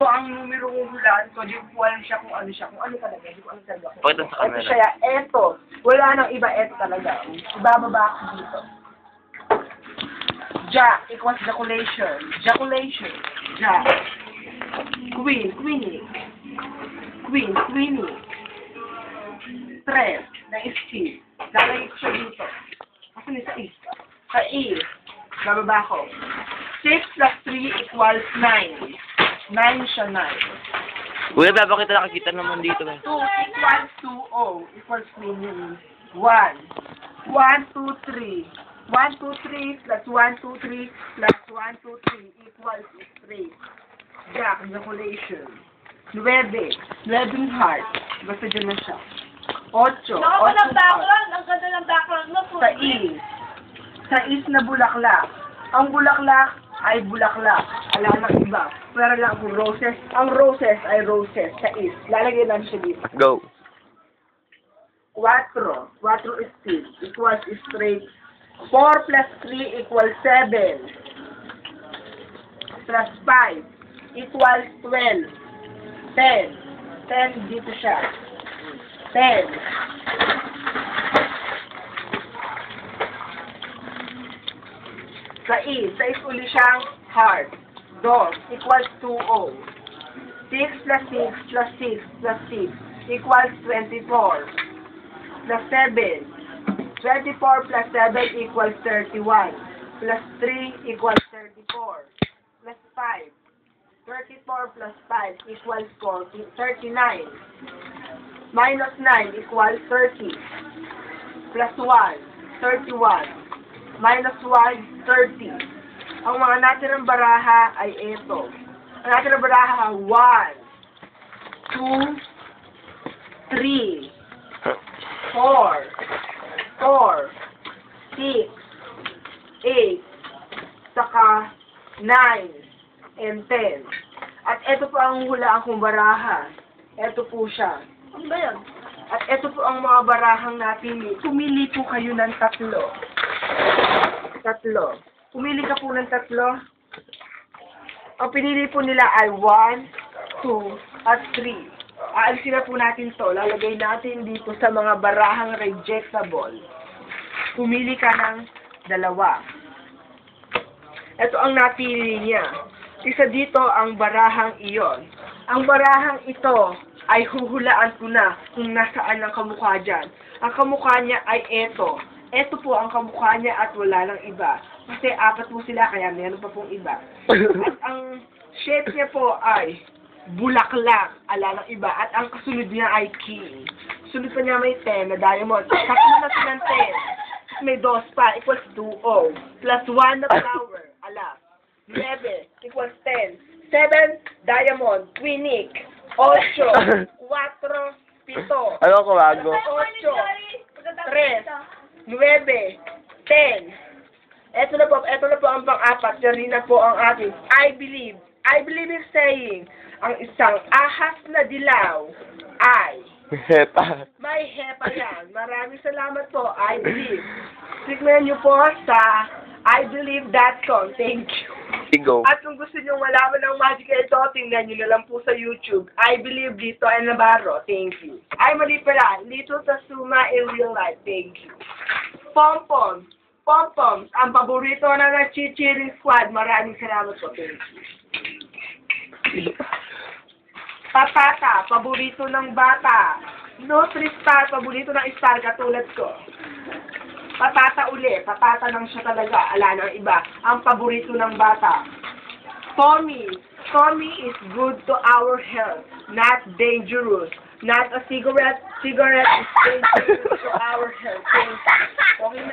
ang numero kong hulaan ko. Di ko alam siya kung ano siya. Kung ano talaga. Di ko alam talaga. Pakita sa camera. Ito siya. Ito. Wala nang iba. Ito talaga. Ibababa ako dito. Jack equals jaculation. Jaculation. Jack. Queen. Queenie. Queen. Queenie. Tres. Na is-T. Lalagay ko siya dito. Kasi ni sa is. Sa is. Bababa ko. 6 plus 3 equals 9. 9 siya, 9. Kuya, babakita nakikita naman dito. 2 equals 2, equals meaning 1. 1, 2, 3. 1, 2, 3 plus 1, 2, 3 plus 1, 2, 3 equals 3. Jack, calculation. 9. 11 heart. Basta dyan na siya. 8. Naka pa ng background. Ang ganda ng background mo. Sa is na bulaklak. Ang bulaklak ay bulaklak. Wala nang iba. Pero lang kung roses. Ang roses ay roses. Sa is. Lalagay lang siya dito. Go. 4. 4 is 6. Equals straight. 4 plus 3 equals 7. Plus 5 equals 12. 10. 10 dito siya. 10. Sa is uli siyang heart. 2 equals 2O. 6 plus 6 plus 6 plus 6 equals 24. Plus 7. 24 plus 7 equals 31. Plus 3 equals 34. Plus 5. 34 plus 5 equals 39. Minus 9 equals 30. Plus 1, 31. Minus 1, 30. Ang mga natirang baraha ay ito. Ang natirang baraha, 1, 2, 3, 4, 6, 8, saka 9, and 10. At ito po ang hulaan kong baraha. Ito po siya. Ano ba yun? At ito po ang mga barahang napili. Pumili po kayo ng 3. 3. Pumili ka po ng 3. Ang pinili po nila ay 1, 2, at 3. Aalisin na po natin to. Lalagay natin dito sa mga barahang rejectable. Pumili ka ng 2. Ito ang napili niya. Isa dito ang barahang iyon. Ang barahang ito ay huhulaan ko na kung nasaan ang kamukha dyan. Ang kamukha niya ay ito. Ito po ang kamukha niya at wala lang iba. Kasi 4 po sila, kaya meron pa pong iba. At ang shape niya po ay bulaklak, ala ng iba. At ang kasunod niya ay king. Sunod pa niya may 10 na diamond. Tatlo na silang 10. May 2 pa, equals 2O. Plus 1 na flower, ala. 9 equals 10. 7, diamond, twinic. 8, 4, 7. Ano ko, bago? 8, 3, 9, 10. Ito na po ang pang-4. Diyan na po ang ating I believe. I believe in saying, ang isang ahas na dilaw ay Hepa. may hepa yan. Maraming salamat po. I believe. Tignan niyo po sa ibelieve.com. Thank you. Go. At kung gusto niyo malaman ng magic ito, tingnan niyo na lang po sa YouTube. I believe Lito and Navarro. Thank you. Ay, mali pala. Lito Tasuma in real life. Thank you. Pom-poms. Pom-poms. Ang paborito na ng Chichiring Squad. Maraming salamat po. Thank you. Patata. Paborito ng bata. Nutri-Star. Paborito ng star katulad ko. Patata uli. Patata lang siya talaga. Ala ng iba. Ang paborito ng bata. Tommy. Tommy is good to our health. Not dangerous. Not a cigarette. Cigarette is dangerous to our health. Okay na.